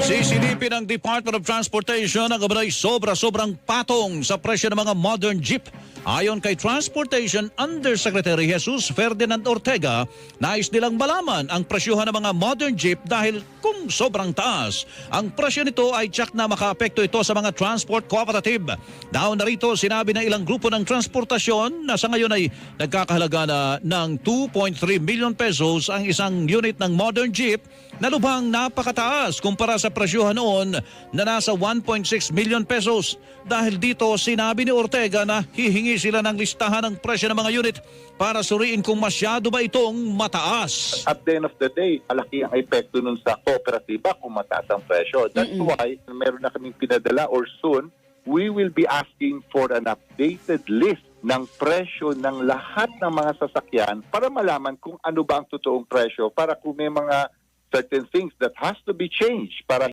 Sisilipin ng Department of Transportation ang kabalay sobrang patong sa presyo ng mga modern jeep. Ayon kay Transportation Undersecretary Jesus Ferdinand Ortega, nais nilang malaman ang presyuhan ng mga modern jeep dahil kung sobrang taas, ang presyo nito ay tiyak na makaapekto ito sa mga transport cooperative. Dahon na rito, sinabi ng ilang grupo ng transportasyon na sa ngayon ay nagkakahalaga na ng 2.3 million pesos ang isang unit ng modern jeep na lubhang napakataas kumpara sa presyuhan noon na nasa 1.6 million pesos. Dahil dito, sinabi ni Ortega na hihingi sila ng listahan ng presyo ng mga unit para suriin kung masyado ba itong mataas. At the end of the day, malaki ang epekto nun sa kooperatiba kung mataas ang presyo. That's why meron na kaming pinadala or soon, we will be asking for an updated list ng presyo ng lahat ng mga sasakyan para malaman kung ano ba ang totoong presyo para kung may mga certain things that has to be changed para